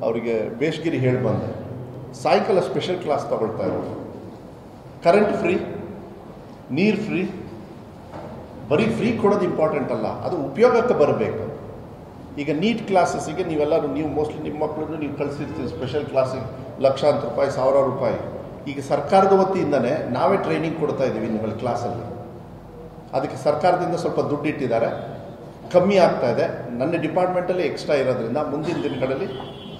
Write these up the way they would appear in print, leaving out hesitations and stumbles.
ಅವರಿಗೆ ಬೇಷಗಿರಿ ಹೇಳಿ ಬಂದೆ. ಸಾಯಂಕಾಲ ಸ್ಪೆಷಲ್ ಕ್ಲಾಸ್ ತಗೊಳ್ತಾ ಇರೋದು. ಕರೆಂಟ್ ಫ್ರೀ, ನೀರು ಫ್ರೀ. ಬರೀ ಫ್ರೀ ಕೊಡೋದು ಇಂಪಾರ್ಟೆಂಟ್ ಅಲ್ಲ, ಅದು ಉಪಯೋಗಕ್ಕೆ ಬರಬೇಕು. ಈಗ ನೀಟ್ ಕ್ಲಾಸಸ್ಸಿಗೆ ನೀವೆಲ್ಲರೂ ನೀವು ಮೋಸ್ಟ್ಲಿ ನಿಮ್ಮ ಮಕ್ಕಳನ್ನು ನೀವು ಕಳಿಸಿರ್ತೀವಿ ಸ್ಪೆಷಲ್ ಕ್ಲಾಸಿಗೆ ಲಕ್ಷಾಂತರ ರೂಪಾಯಿ, ಸಾವಿರಾರು ರೂಪಾಯಿ. ಈಗ ಸರ್ಕಾರದ ವತಿಯಿಂದನೇ ನಾವೇ ಟ್ರೈನಿಂಗ್ ಕೊಡ್ತಾ ಇದ್ದೀವಿ ನಿಮ್ಮಲ್ಲಿ ಕ್ಲಾಸಲ್ಲಿ. ಅದಕ್ಕೆ ಸರ್ಕಾರದಿಂದ ಸ್ವಲ್ಪ ದುಡ್ಡು ಇಟ್ಟಿದ್ದಾರೆ, ಕಮ್ಮಿ ಆಗ್ತಾ ಇದೆ. ನನ್ನ ಡಿಪಾರ್ಟ್ಮೆಂಟಲ್ಲಿ ಎಕ್ಸ್ಟ್ರಾ ಇರೋದ್ರಿಂದ ಮುಂದಿನ ದಿನಗಳಲ್ಲಿ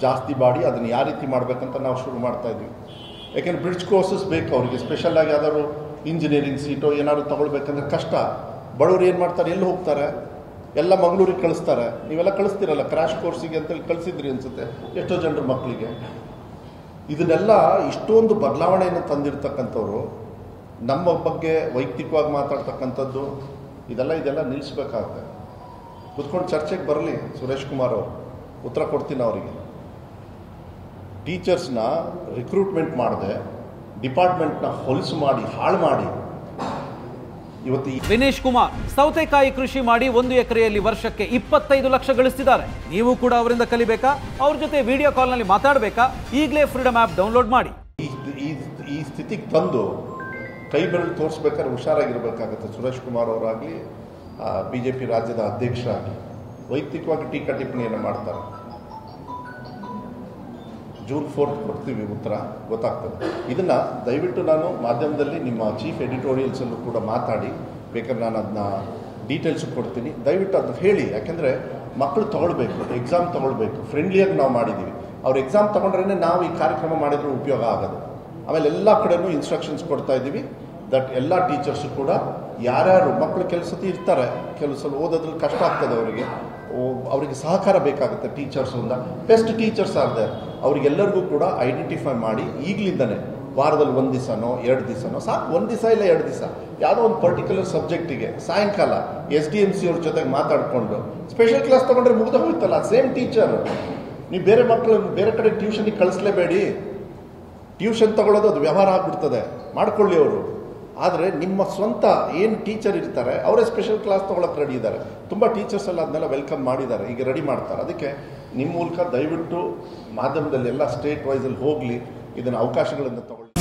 ಜಾಸ್ತಿ ಮಾಡಿ ಅದನ್ನು ಯಾವ ರೀತಿ ಮಾಡಬೇಕಂತ ನಾವು ಶುರು ಮಾಡ್ತಾ ಇದ್ವಿ. ಯಾಕೆಂದರೆ ಬ್ರಿಡ್ಜ್ ಕೋರ್ಸಸ್ ಬೇಕು ಅವರಿಗೆ. ಸ್ಪೆಷಲಾಗಿ ಯಾವ್ದಾದ್ರು ಇಂಜಿನಿಯರಿಂಗ್ ಸೀಟೋ ಏನಾದ್ರು ತೊಗೊಳ್ಬೇಕಂದ್ರೆ ಕಷ್ಟ. ಬಡವರು ಏನು ಮಾಡ್ತಾರೆ, ಎಲ್ಲಿ ಹೋಗ್ತಾರೆ, ಎಲ್ಲ ಮಂಗಳೂರಿಗೆ ಕಳಿಸ್ತಾರೆ. ನೀವೆಲ್ಲ ಕಳಿಸ್ತೀರಲ್ಲ ಕ್ರ್ಯಾಶ್ ಕೋರ್ಸಿಗೆ ಅಂತೇಳಿ ಕಳಿಸಿದ್ರಿ ಅನಿಸುತ್ತೆ ಎಷ್ಟೋ ಜನರ ಮಕ್ಕಳಿಗೆ. ಇದನ್ನೆಲ್ಲ ಇಷ್ಟೊಂದು ಬದಲಾವಣೆಯನ್ನು ತಂದಿರ್ತಕ್ಕಂಥವ್ರು ನಮ್ಮ ಬಗ್ಗೆ ವೈಯಕ್ತಿಕವಾಗಿ ಮಾತಾಡ್ತಕ್ಕಂಥದ್ದು ಇದೆಲ್ಲ ನಿಲ್ಲಿಸ್ಬೇಕಾಗುತ್ತೆ. ಕುತ್ಕೊಂಡು ಚರ್ಚೆಗೆ ಬರಲಿ ಸುರೇಶ್ ಕುಮಾರ್ ಅವರು, ಉತ್ತರ ಕೊಡ್ತೀನಿ ಅವರಿಗೆ. ಟೀಚರ್ಸ್ನ ರಿಕ್ರೂಟ್ಮೆಂಟ್ ಮಾಡದೆ ಡಿಪಾರ್ಟ್ಮೆಂಟ್ನ ಹೊಲಸು ಮಾಡಿ ಹಾಳು ಮಾಡಿ ಇವತ್ತು ವಿನೇಶ್ ಕುಮಾರ್ ಸೌತೆಕಾಯಿ ಕೃಷಿ ಮಾಡಿ 1 ಎಕರೆಯಲ್ಲಿ ವರ್ಷಕ್ಕೆ 25 ಲಕ್ಷ ಗಳಿಸ್ತಿದ್ದಾರೆ. ನೀವು ಕೂಡ ಅವರಿಂದ ಕಲಿಬೇಕಾ? ಅವ್ರ ಜೊತೆ ವಿಡಿಯೋ ಕಾಲ್ನಲ್ಲಿ ಮಾತಾಡಬೇಕಾ? ಈಗಲೇ ಫ್ರೀಡಮ್ ಆ್ಯಪ್ ಡೌನ್ಲೋಡ್ ಮಾಡಿ. ಈ ಸ್ಥಿತಿಗೆ ತಂದು ಕೈ ಬೆರಳು ತೋರಿಸ್ಬೇಕಾದ್ರೆ ಹುಷಾರಾಗಿರ್ಬೇಕಾಗುತ್ತೆ. ಸುರೇಶ್ ಕುಮಾರ್ ಅವರಾಗಲಿ, BJP ರಾಜ್ಯದ ಅಧ್ಯಕ್ಷ ಆಗಲಿ ವೈಯಕ್ತಿಕವಾಗಿ ಟೀಕಾ ಟಿಪ್ಪಣಿಯನ್ನು ಮಾಡ್ತಾರೆ. ಜೂನ್ 4 ಕೊಡ್ತೀವಿ ಉತ್ತರ, ಗೊತ್ತಾಗ್ತದೆ. ಇದನ್ನು ದಯವಿಟ್ಟು ನಾನು ಮಾಧ್ಯಮದಲ್ಲಿ ನಿಮ್ಮ ಚೀಫ್ ಎಡಿಟೋರಿಯಲ್ಸಲ್ಲೂ ಕೂಡ ಮಾತಾಡಿ, ಬೇಕಾದ್ರೆ ನಾನು ಅದನ್ನ ಡೀಟೇಲ್ಸು ಕೊಡ್ತೀನಿ. ದಯವಿಟ್ಟು ಅದನ್ನ ಹೇಳಿ. ಯಾಕೆಂದರೆ ಮಕ್ಕಳು ತೊಗೊಳ್ಬೇಕು, ಎಕ್ಸಾಮ್ ತೊಗೊಳ್ಬೇಕು. ಫ್ರೆಂಡ್ಲಿಯಾಗಿ ನಾವು ಮಾಡಿದ್ದೀವಿ. ಅವ್ರು ಎಕ್ಸಾಮ್ ತೊಗೊಂಡ್ರೇ ನಾವು ಈ ಕಾರ್ಯಕ್ರಮ ಮಾಡಿದ್ರೆ ಉಪಯೋಗ ಆಗೋದು. ಆಮೇಲೆ ಎಲ್ಲ ಕಡೆನೂ ಇನ್ಸ್ಟ್ರಕ್ಷನ್ಸ್ ಕೊಡ್ತಾ ಇದ್ದೀವಿ ದಟ್ ಎಲ್ಲ ಟೀಚರ್ಸು ಕೂಡ ಯಾರ್ಯಾರು ಮಕ್ಕಳು ಕೆಲವು ಸತಿ ಇರ್ತಾರೆ, ಕೆಲವು ಸಲ ಓದೋದ್ರಲ್ಲಿ ಕಷ್ಟ ಆಗ್ತದೆ ಅವರಿಗೆ ಸಹಕಾರ ಬೇಕಾಗುತ್ತೆ ಟೀಚರ್ಸಿಂದ. ಬೆಸ್ಟ್ ಟೀಚರ್ಸ್ ಆದರೆ ಅವರಿಗೆಲ್ಲರಿಗೂ ಕೂಡ ಐಡೆಂಟಿಫೈ ಮಾಡಿ ಈಗಲಿಂದನೇ ವಾರದಲ್ಲಿ 1 ದಿವಸನೋ 2 ದಿವಸನೋ ಸಾಕು, 1 ದಿವಸ ಇಲ್ಲ 2 ದಿವಸ ಯಾವುದೋ ಒಂದು ಪರ್ಟಿಕ್ಯುಲರ್ ಸಬ್ಜೆಕ್ಟಿಗೆ ಸಾಯಂಕಾಲ SDMC ಅವ್ರ ಜೊತೆಗೆ ಮಾತಾಡಿಕೊಂಡು ಸ್ಪೆಷಲ್ ಕ್ಲಾಸ್ ತೊಗೊಂಡ್ರೆ ಮುಗ್ದು ಹೋಗ್ತಲ್ಲ. Same teacher. ನೀವು ಬೇರೆ ಮಕ್ಕಳನ್ನು ಬೇರೆ ಕಡೆ ಟ್ಯೂಷನಿಗೆ ಕಳಿಸ್ಲೇಬೇಡಿ. ಟ್ಯೂಷನ್ ತಗೊಳ್ಳೋದು ಅದು ವ್ಯವಹಾರ ಆಗ್ಬಿಡ್ತದೆ, ಮಾಡ್ಕೊಳ್ಳಿ ಅವರು. ಆದರೆ ನಿಮ್ಮ ಸ್ವಂತ ಏನು ಟೀಚರ್ ಇರ್ತಾರೆ ಅವರೇ ಸ್ಪೆಷಲ್ ಕ್ಲಾಸ್ ತೊಗೊಳಕ್ಕೆ ರೆಡಿ ಇದ್ದಾರೆ. ತುಂಬ ಟೀಚರ್ಸ್ ಎಲ್ಲ ಅದನ್ನೆಲ್ಲ ವೆಲ್ಕಮ್ ಮಾಡಿದ್ದಾರೆ, ಈಗ ರೆಡಿ ಮಾಡ್ತಾರೆ. ಅದಕ್ಕೆ ನಿಮ್ಮ ಮೂಲಕ ದಯವಿಟ್ಟು ಮಾಧ್ಯಮದಲ್ಲಿ ಎಲ್ಲ ಸ್ಟೇಟ್ ವೈಸಲ್ಲಿ ಹೋಗಲಿ, ಇದನ್ನು ಅವಕಾಶಗಳನ್ನು ತಗೊಳ್ಳಿ.